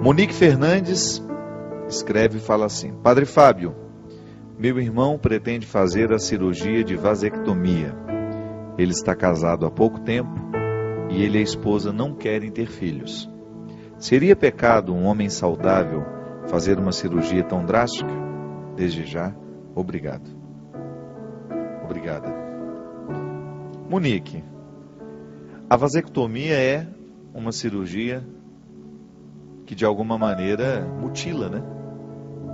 Monique Fernandes escreve e fala assim: Padre Fábio, meu irmão pretende fazer a cirurgia de vasectomia. Ele está casado há pouco tempo e ele e a esposa não querem ter filhos. Seria pecado um homem saudável fazer uma cirurgia tão drástica? Desde já, obrigado. Obrigada. Monique, a vasectomia é uma cirurgia que de alguma maneira mutila, né,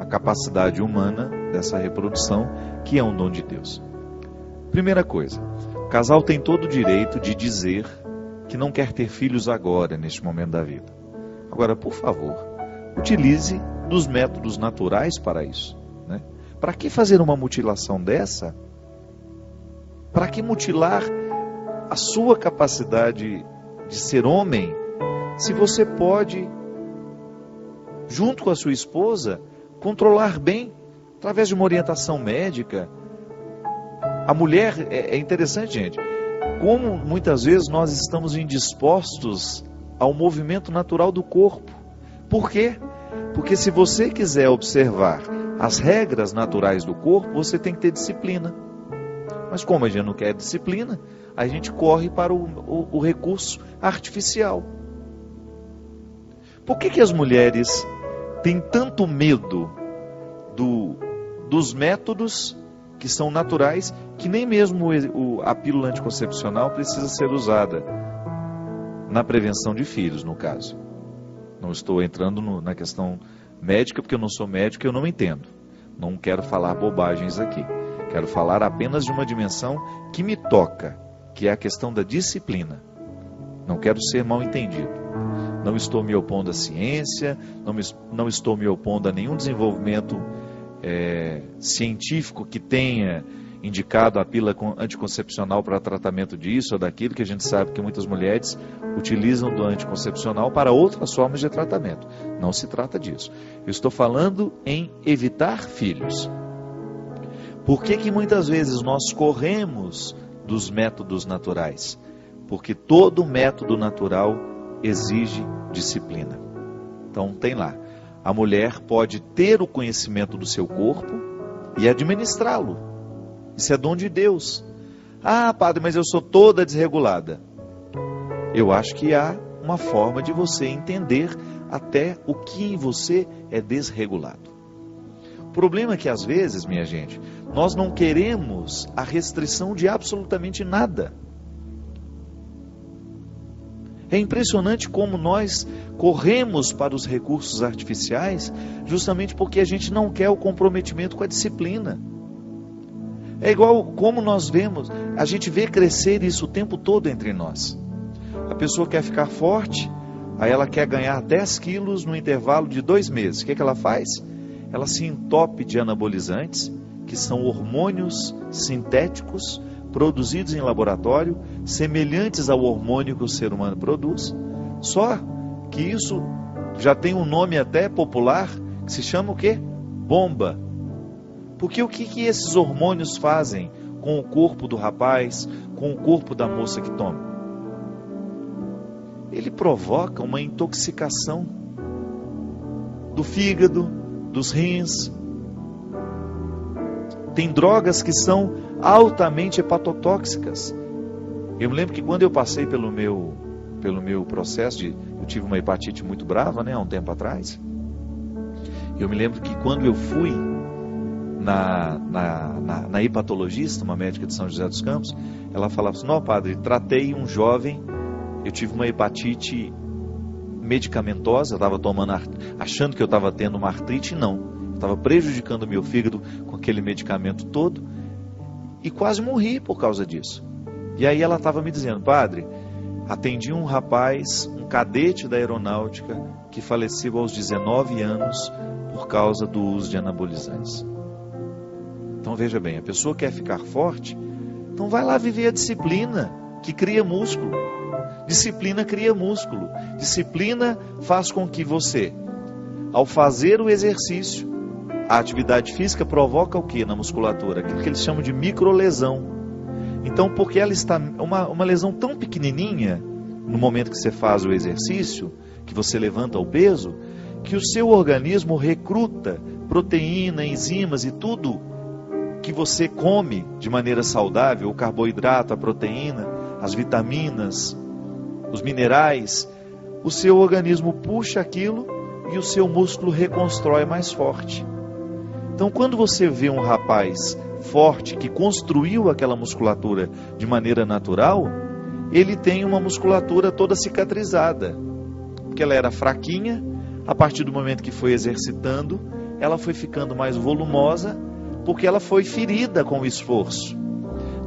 a capacidade humana dessa reprodução, que é um dom de Deus. Primeira coisa, o casal tem todo o direito de dizer que não quer ter filhos agora, neste momento da vida. Agora, por favor, utilize dos métodos naturais para isso, né? Para que fazer uma mutilação dessa? Para que mutilar a sua capacidade de ser homem, se você pode, junto com a sua esposa, controlar bem, através de uma orientação médica? A mulher, é interessante, gente, como muitas vezes nós estamos indispostos ao movimento natural do corpo. Por quê? Porque se você quiser observar as regras naturais do corpo, você tem que ter disciplina. Mas como a gente não quer disciplina, a gente corre para o recurso artificial. Por que as mulheres têm tanto medo dos métodos que são naturais, que nem mesmo a pílula anticoncepcional precisa ser usada na prevenção de filhos, no caso? Não estou entrando na questão médica, porque eu não sou médico e eu não entendo. Não quero falar bobagens aqui. Quero falar apenas de uma dimensão que me toca, que é a questão da disciplina. Não quero ser mal entendido. Não estou me opondo à ciência, não estou me opondo a nenhum desenvolvimento científico que tenha indicado a pílula anticoncepcional para tratamento disso ou daquilo, que a gente sabe que muitas mulheres utilizam do anticoncepcional para outras formas de tratamento. Não se trata disso. Eu estou falando em evitar filhos. Por que muitas vezes nós corremos dos métodos naturais? Porque todo método natural exige disciplina. Então tem lá, a mulher pode ter o conhecimento do seu corpo e administrá-lo. Isso é dom de Deus. Ah, padre, mas eu sou toda desregulada. Eu acho que há uma forma de você entender até o que em você é desregulado. O problema é que às vezes, minha gente, nós não queremos a restrição de absolutamente nada. É impressionante como nós corremos para os recursos artificiais justamente porque a gente não quer o comprometimento com a disciplina. É igual como nós vemos, a gente vê crescer isso o tempo todo entre nós. A pessoa quer ficar forte, aí ela quer ganhar 10 quilos no intervalo de 2 meses. O que ela faz? Ela se entope de anabolizantes, que são hormônios sintéticos produzidos em laboratório, semelhantes ao hormônio que o ser humano produz, só que isso já tem um nome até popular, que se chama o quê? Bomba. Porque o que esses hormônios fazem com o corpo do rapaz, com o corpo da moça que toma? Ele provoca uma intoxicação do fígado, dos rins. Tem drogas que são altamente hepatotóxicas. Eu me lembro que quando eu passei pelo meu processo eu tive uma hepatite muito brava, né, há um tempo atrás. Eu me lembro que quando eu fui na hepatologista, uma médica de São José dos Campos, ela falava assim: não, padre, tratei um jovem, eu tive uma hepatite medicamentosa, eu estava tomando, achando que eu estava tendo uma artrite, não. Eu estava prejudicando o meu fígado com aquele medicamento todo e quase morri por causa disso. E aí ela estava me dizendo: padre, atendi um rapaz, um cadete da aeronáutica, que faleceu aos 19 anos por causa do uso de anabolizantes. Então veja bem, a pessoa quer ficar forte, então vai lá viver a disciplina, que cria músculo. Disciplina cria músculo. Disciplina faz com que você, ao fazer o exercício, a atividade física provoca o que na musculatura? Aquilo que eles chamam de microlesão. Então, porque ela está uma lesão tão pequenininha no momento que você faz o exercício, que você levanta o peso, que o seu organismo recruta proteína, enzimas e tudo que você come de maneira saudável, o carboidrato, a proteína, as vitaminas, os minerais, o seu organismo puxa aquilo e o seu músculo reconstrói mais forte. Então, quando você vê um rapaz forte que construiu aquela musculatura de maneira natural, ele tem uma musculatura toda cicatrizada, porque ela era fraquinha. A partir do momento que foi exercitando, ela foi ficando mais volumosa, porque ela foi ferida com o esforço.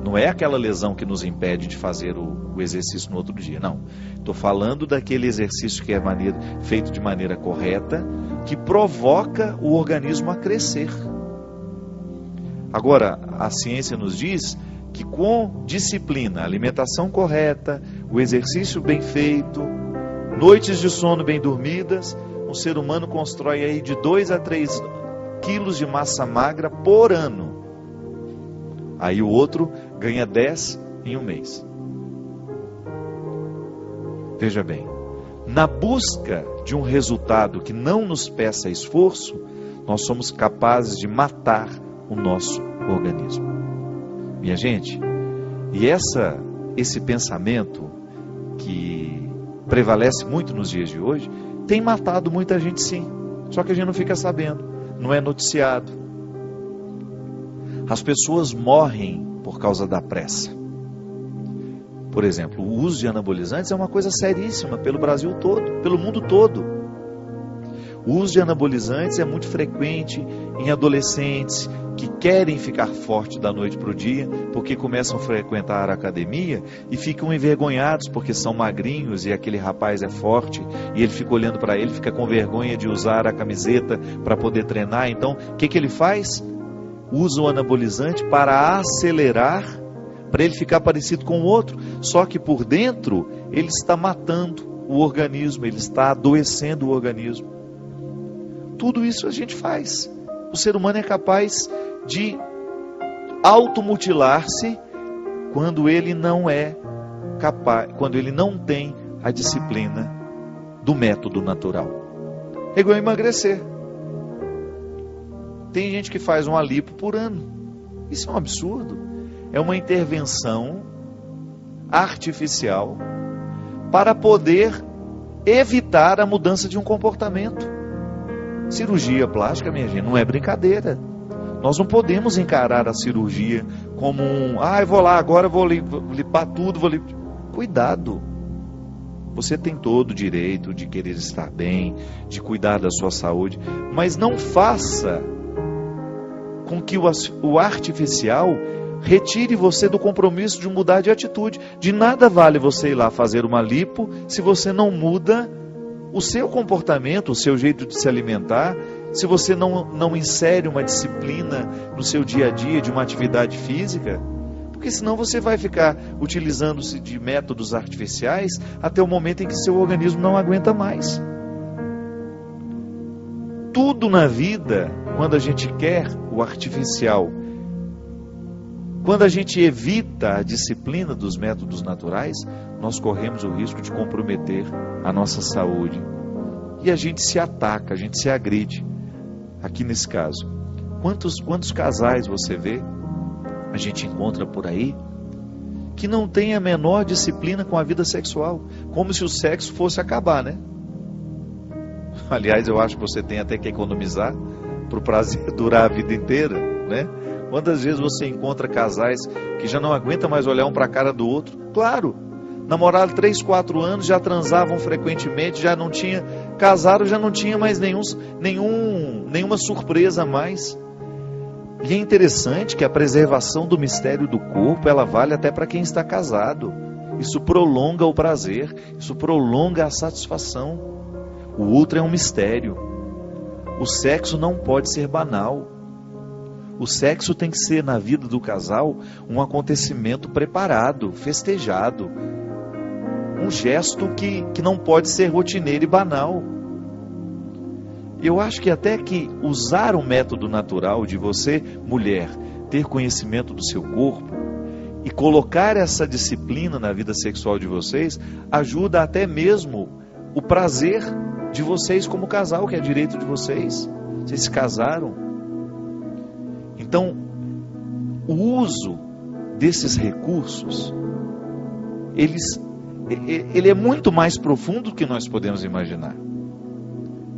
Não é aquela lesão que nos impede de fazer o exercício no outro dia, não. Estou falando daquele exercício que é feito de maneira correta, que provoca o organismo a crescer. Agora, a ciência nos diz que com disciplina, alimentação correta, o exercício bem feito, noites de sono bem dormidas, o ser humano constrói aí de 2 a 3 quilos de massa magra por ano. Aí o outro ganha 10 em um mês. Veja bem, na busca de um resultado que não nos peça esforço, nós somos capazes de matar o nosso organismo. Minha gente, e esse pensamento que prevalece muito nos dias de hoje, tem matado muita gente, sim. Só que a gente não fica sabendo, não é noticiado. As pessoas morrem por causa da pressa. Por exemplo, o uso de anabolizantes é uma coisa seríssima pelo Brasil todo, pelo mundo todo. O uso de anabolizantes é muito frequente em adolescentes que querem ficar forte da noite para o dia, porque começam a frequentar a academia e ficam envergonhados porque são magrinhos e aquele rapaz é forte e ele fica olhando para ele, fica com vergonha de usar a camiseta para poder treinar. Então, o que ele faz? Usa o anabolizante para acelerar, para ele ficar parecido com o outro, só que por dentro ele está matando o organismo, ele está adoecendo o organismo. Tudo isso a gente faz. O ser humano é capaz de automutilar-se quando ele não é capaz, quando ele não tem a disciplina do método natural. É igual emagrecer. Tem gente que faz uma lipo por ano. Isso é um absurdo. É uma intervenção artificial para poder evitar a mudança de um comportamento. Cirurgia plástica, minha gente, não é brincadeira. Nós não podemos encarar a cirurgia como eu vou lá agora, vou limpar tudo, Cuidado. Você tem todo o direito de querer estar bem, de cuidar da sua saúde, mas não faça com que o artificial retire você do compromisso de mudar de atitude. De nada vale você ir lá fazer uma lipo se você não muda o seu comportamento, o seu jeito de se alimentar, se você não insere uma disciplina no seu dia a dia de uma atividade física, porque senão você vai ficar utilizando-se de métodos artificiais até o momento em que seu organismo não aguenta mais. Tudo na vida, quando a gente quer o artificial, quando a gente evita a disciplina dos métodos naturais, nós corremos o risco de comprometer a nossa saúde. E a gente se ataca, a gente se agride. Aqui nesse caso, quantos casais você vê, a gente encontra por aí, que não tem a menor disciplina com a vida sexual, como se o sexo fosse acabar, né? Aliás, eu acho que você tem até que economizar para o prazer durar a vida inteira, né? Quantas vezes você encontra casais que já não aguentam mais olhar um para a cara do outro? Claro, namoraram 3, 4 anos, já transavam frequentemente, já não tinha, casaram, já não tinha mais nenhuma surpresa a mais. E é interessante que a preservação do mistério do corpo, ela vale até para quem está casado. Isso prolonga o prazer, isso prolonga a satisfação. O outro é um mistério. O sexo não pode ser banal. O sexo tem que ser, na vida do casal, um acontecimento preparado, festejado. Um gesto que não pode ser rotineiro e banal. Eu acho que até que usar o método natural de você, mulher, ter conhecimento do seu corpo e colocar essa disciplina na vida sexual de vocês, ajuda até mesmo o prazer de vocês como casal, que é direito de vocês. Vocês se casaram. Então, o uso desses recursos, ele é muito mais profundo do que nós podemos imaginar.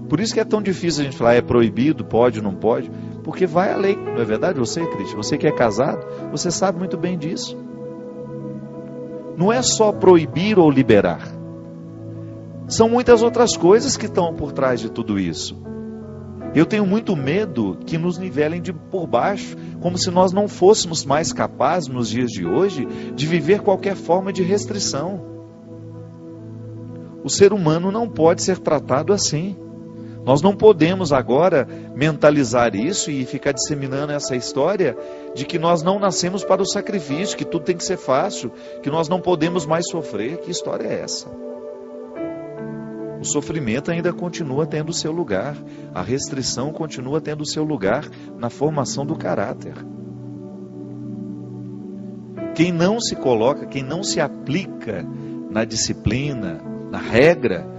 Por isso que é tão difícil a gente falar, é proibido, pode, não pode, porque vai além, não é verdade? Você, Cristian, você que é casado, você sabe muito bem disso. Não é só proibir ou liberar. São muitas outras coisas que estão por trás de tudo isso. Eu tenho muito medo que nos nivelem por baixo, como se nós não fôssemos mais capazes, nos dias de hoje, de viver qualquer forma de restrição. O ser humano não pode ser tratado assim. Nós não podemos agora mentalizar isso e ficar disseminando essa história de que nós não nascemos para o sacrifício, que tudo tem que ser fácil, que nós não podemos mais sofrer. Que história é essa? O sofrimento ainda continua tendo o seu lugar, a restrição continua tendo o seu lugar na formação do caráter. Quem não se coloca, quem não se aplica na disciplina, na regra,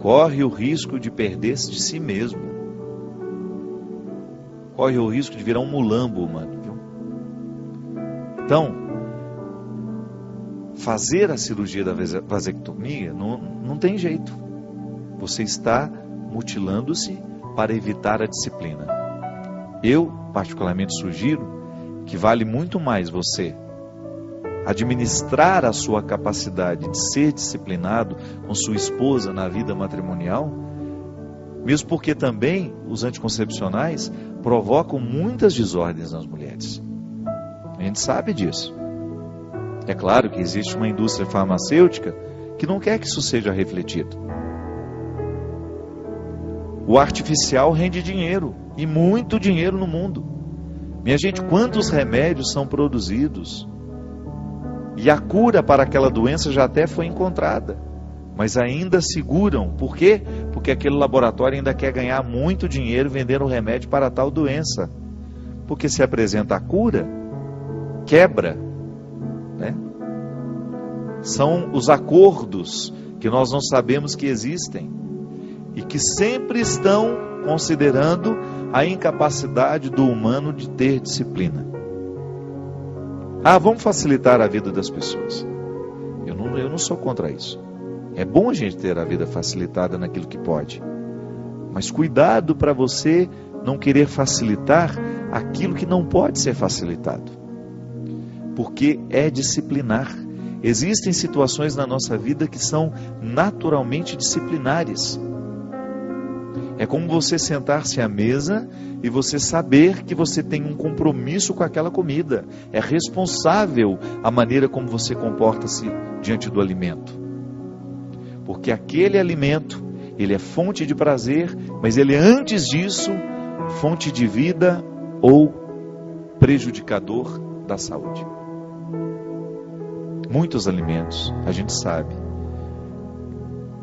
corre o risco de perder-se de si mesmo. Corre o risco de virar um mulambo humano. Viu? Então, fazer a cirurgia da vasectomia não tem jeito. Você está mutilando-se para evitar a disciplina. Eu, particularmente, sugiro que vale muito mais você administrar a sua capacidade de ser disciplinado com sua esposa na vida matrimonial, mesmo porque também os anticoncepcionais provocam muitas desordens nas mulheres. A gente sabe disso. É claro que existe uma indústria farmacêutica que não quer que isso seja refletido. O artificial rende dinheiro, e muito dinheiro no mundo. Minha gente, quantos remédios são produzidos? E a cura para aquela doença já até foi encontrada, mas ainda seguram. Por quê? Porque aquele laboratório ainda quer ganhar muito dinheiro vendendo remédio para tal doença. Porque se apresenta a cura, quebra, né? São os acordos que nós não sabemos que existem e que sempre estão considerando a incapacidade do humano de ter disciplina. Vamos facilitar a vida das pessoas. Eu não sou contra isso. É bom a gente ter a vida facilitada naquilo que pode. Mas cuidado para você não querer facilitar aquilo que não pode ser facilitado. Porque é disciplinar. Existem situações na nossa vida que são naturalmente disciplinares. É como você sentar-se à mesa e você saber que você tem um compromisso com aquela comida. É responsável a maneira como você comporta-se diante do alimento. Porque aquele alimento, ele é fonte de prazer, mas ele é antes disso, fonte de vida ou prejudicador da saúde. Muitos alimentos, a gente sabe,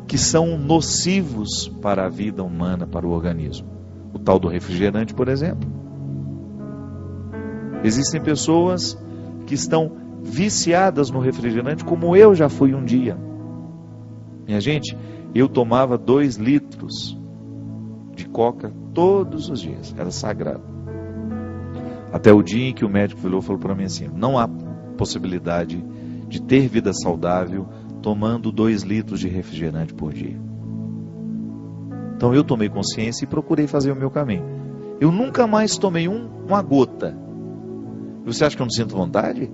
que são nocivos para a vida humana, para o organismo. O tal do refrigerante, por exemplo. Existem pessoas que estão viciadas no refrigerante, como eu já fui um dia. Minha gente, eu tomava 2 litros de coca todos os dias, era sagrado. Até o dia em que o médico falou para mim assim, não há possibilidade de ter vida saudável tomando 2 litros de refrigerante por dia. Então eu tomei consciência e procurei fazer o meu caminho. Eu nunca mais tomei uma gota. Você acha que eu não sinto vontade?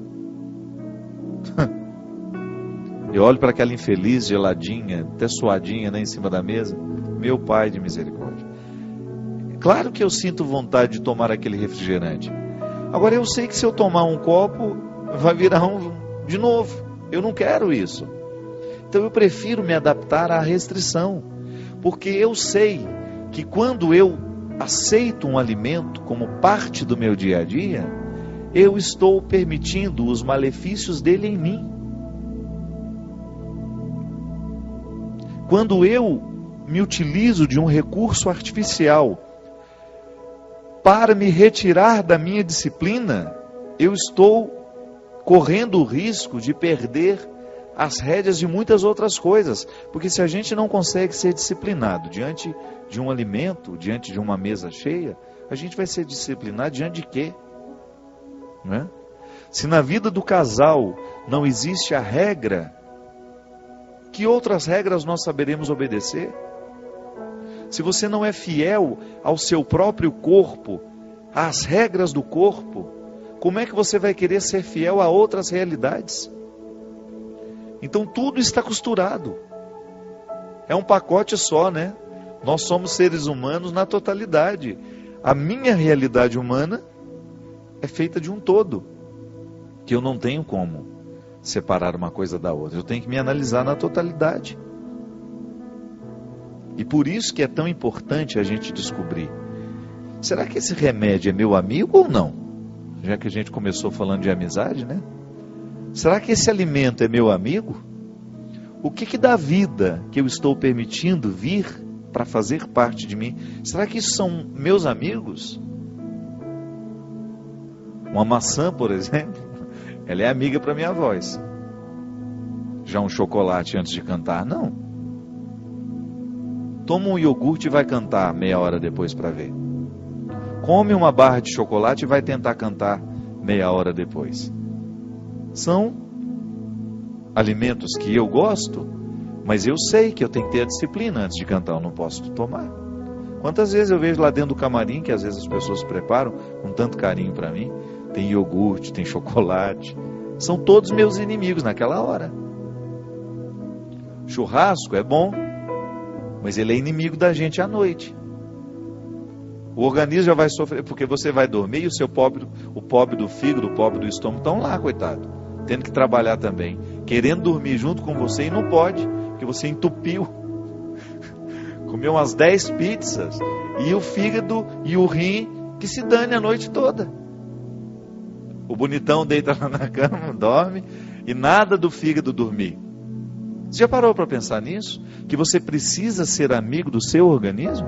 Eu olho para aquela infeliz geladinha, até suadinha, né, em cima da mesa. Meu Pai de misericórdia. Claro que eu sinto vontade de tomar aquele refrigerante. Agora eu sei que se eu tomar um copo, vai virar de novo. Eu não quero isso. Então eu prefiro me adaptar à restrição, porque eu sei que quando eu aceito um alimento como parte do meu dia a dia, eu estou permitindo os malefícios dele em mim. Quando eu me utilizo de um recurso artificial para me retirar da minha disciplina, eu estou correndo o risco de perder as rédeas de muitas outras coisas. Porque se a gente não consegue ser disciplinado diante de um alimento, diante de uma mesa cheia, a gente vai ser disciplinado diante de quê? Não é? Se na vida do casal não existe a regra, que outras regras nós saberemos obedecer? Se você não é fiel ao seu próprio corpo, às regras do corpo, como é que você vai querer ser fiel a outras realidades? Então tudo está costurado. É um pacote só, né? Nós somos seres humanos na totalidade. A minha realidade humana é feita de um todo, que eu não tenho como separar uma coisa da outra. Eu tenho que me analisar na totalidade. E por isso que é tão importante a gente descobrir, será que esse remédio é meu amigo ou não? Já que a gente começou falando de amizade, né? Será que esse alimento é meu amigo? O que da vida que eu estou permitindo vir para fazer parte de mim, será que isso são meus amigos? Uma maçã, por exemplo, ela é amiga para minha voz. Já um chocolate antes de cantar, não. Toma um iogurte e vai cantar meia hora depois para ver. Come uma barra de chocolate e vai tentar cantar meia hora depois. São alimentos que eu gosto, mas eu sei que eu tenho que ter a disciplina antes de cantar, eu não posso tomar. Quantas vezes eu vejo lá dentro do camarim, que às vezes as pessoas preparam com tanto carinho para mim, tem iogurte, tem chocolate, são todos meus inimigos naquela hora. Churrasco é bom, mas ele é inimigo da gente à noite. O organismo já vai sofrer, porque você vai dormir e o pobre do fígado, o pobre do estômago estão lá, coitado, tendo que trabalhar também, querendo dormir junto com você e não pode, porque você entupiu. Comeu umas 10 pizzas e o fígado e o rim que se dane a noite toda. O bonitão deita lá na cama, dorme e nada do fígado dormir. Você já parou para pensar nisso? Que você precisa ser amigo do seu organismo?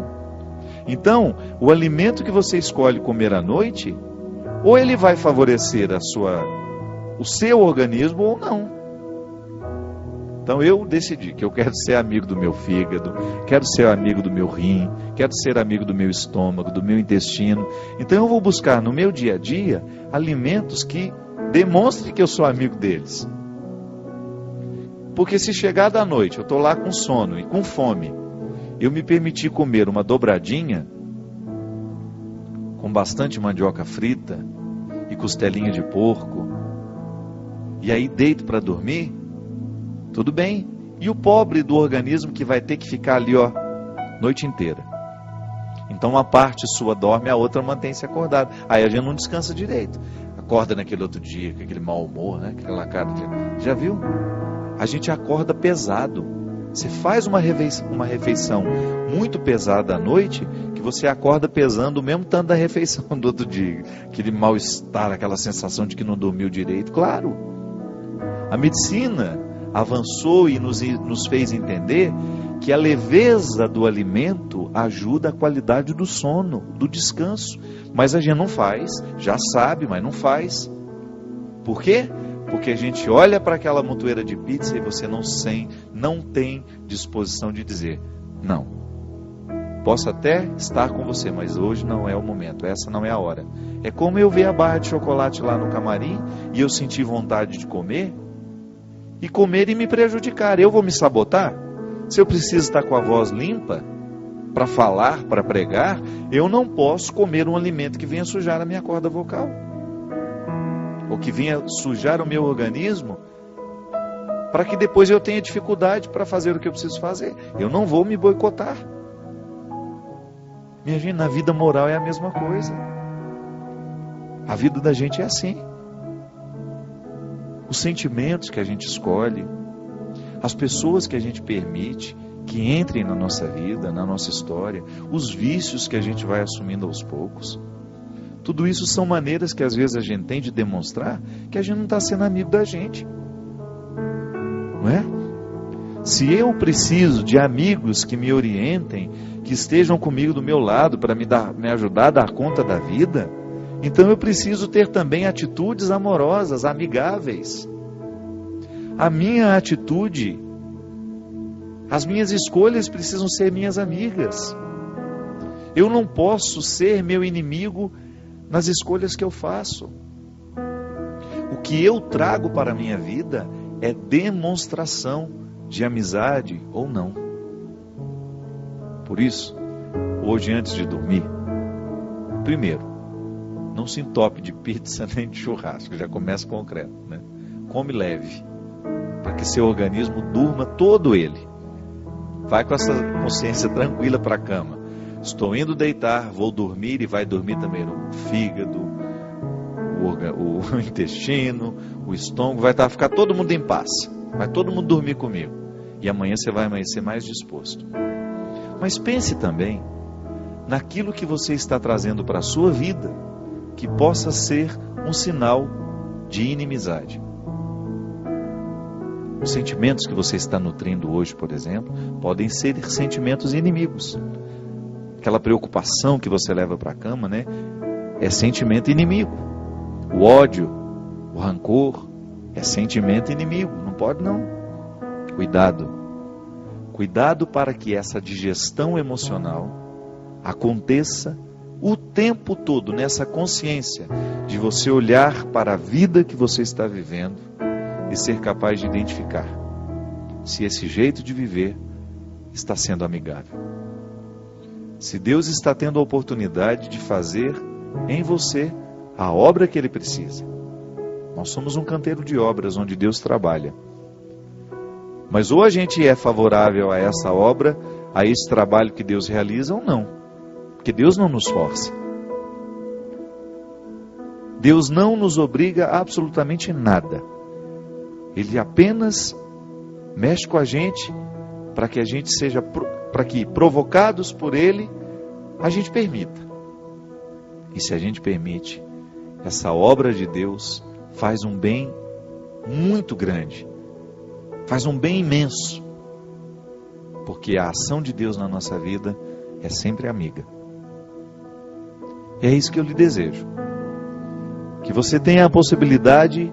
Então, o alimento que você escolhe comer à noite, ou ele vai favorecer o seu organismo ou não. Então eu decidi que eu quero ser amigo do meu fígado, quero ser amigo do meu rim, quero ser amigo do meu estômago, do meu intestino. Então eu vou buscar no meu dia a dia alimentos que demonstrem que eu sou amigo deles. Porque se chegar da noite, eu estou lá com sono e com fome, eu me permitir comer uma dobradinha com bastante mandioca frita e costelinha de porco, e aí deito para dormir, tudo bem. E o pobre do organismo que vai ter que ficar ali, noite inteira. Então uma parte sua dorme, a outra mantém-se acordada. Aí a gente não descansa direito. Acorda naquele outro dia, com aquele mau humor, né? Aquela cara de... Já viu? A gente acorda pesado. Você faz uma refeição muito pesada à noite, que você acorda pesando o mesmo tanto da refeição do outro dia. Aquele mal-estar, aquela sensação de que não dormiu direito. Claro, a medicina avançou e nos fez entender que a leveza do alimento ajuda a qualidade do sono, do descanso. Mas a gente não faz, já sabe, mas não faz. Por quê? Porque a gente olha para aquela montoeira de pizza e você não tem disposição de dizer, não, posso até estar com você, mas hoje não é o momento, essa não é a hora. É como eu ver a barra de chocolate lá no camarim e eu sentir vontade de comer e me prejudicar. Eu vou me sabotar? Se eu preciso estar com a voz limpa para falar, para pregar, eu não posso comer um alimento que venha sujar a minha corda vocal, ou que venha sujar o meu organismo, para que depois eu tenha dificuldade para fazer o que eu preciso fazer. Eu não vou me boicotar. Minha gente, na vida moral é a mesma coisa. A vida da gente é assim. Os sentimentos que a gente escolhe, as pessoas que a gente permite que entrem na nossa vida, na nossa história, os vícios que a gente vai assumindo aos poucos, tudo isso são maneiras que às vezes a gente tem de demonstrar que a gente não está sendo amigo da gente. Não é? Se eu preciso de amigos que me orientem, que estejam comigo do meu lado para me ajudar a dar conta da vida, então eu preciso ter também atitudes amorosas, amigáveis. A minha atitude, as minhas escolhas precisam ser minhas amigas. Eu não posso ser meu inimigo nas escolhas que eu faço. O que eu trago para a minha vida é demonstração de amizade ou não. Por isso, hoje antes de dormir, primeiro, não se entope de pizza nem de churrasco, já começa concreto, né? Come leve, para que seu organismo durma todo ele. Vai com essa consciência tranquila para a cama. Estou indo deitar, vou dormir, e vai dormir também o fígado, o intestino, o estômago, ficar todo mundo em paz. Vai todo mundo dormir comigo. E amanhã você vai amanhecer mais disposto. Mas pense também naquilo que você está trazendo para a sua vida, que possa ser um sinal de inimizade. Os sentimentos que você está nutrindo hoje, por exemplo, podem ser sentimentos inimigos. Aquela preocupação que você leva para a cama, né, é sentimento inimigo. O ódio, o rancor, é sentimento inimigo. Não pode não. Cuidado. Cuidado para que essa digestão emocional aconteça o tempo todo, nessa consciência de você olhar para a vida que você está vivendo e ser capaz de identificar se esse jeito de viver está sendo amigável. Se Deus está tendo a oportunidade de fazer em você a obra que Ele precisa. Nós somos um canteiro de obras onde Deus trabalha. Mas ou a gente é favorável a essa obra, a esse trabalho que Deus realiza, ou não. Porque Deus não nos força. Deus não nos obriga a absolutamente nada. Ele apenas mexe com a gente para que a gente seja, para que provocados por Ele, a gente permita. E se a gente permite, essa obra de Deus faz um bem muito grande, faz um bem imenso, porque a ação de Deus na nossa vida é sempre amiga. E é isso que eu lhe desejo, que você tenha a possibilidade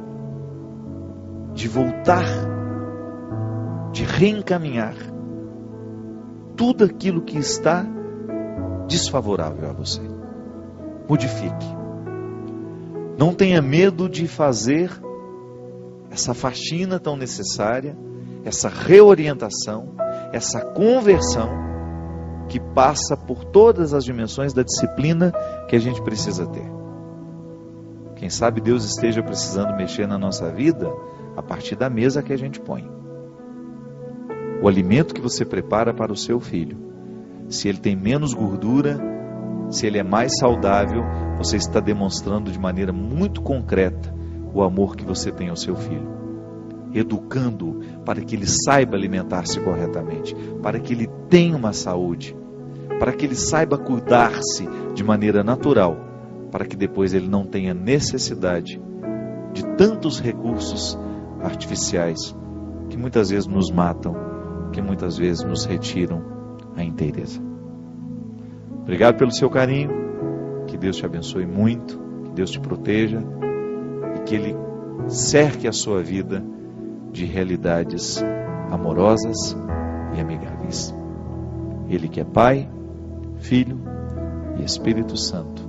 de voltar, de reencaminhar tudo aquilo que está desfavorável a você. Modifique. Não tenha medo de fazer essa faxina tão necessária, essa reorientação, essa conversão que passa por todas as dimensões da disciplina que a gente precisa ter. Quem sabe Deus esteja precisando mexer na nossa vida a partir da mesa que a gente põe. O alimento que você prepara para o seu filho, se ele tem menos gordura, se ele é mais saudável, você está demonstrando de maneira muito concreta o amor que você tem ao seu filho, educando-o para que ele saiba alimentar-se corretamente, para que ele tenha uma saúde, para que ele saiba cuidar-se de maneira natural, para que depois ele não tenha necessidade de tantos recursos artificiais que muitas vezes nos matam, que muitas vezes nos retiram a inteireza. Obrigado pelo seu carinho, que Deus te abençoe muito, que Deus te proteja e que Ele cerque a sua vida de realidades amorosas e amigáveis. Ele que é Pai, Filho e Espírito Santo.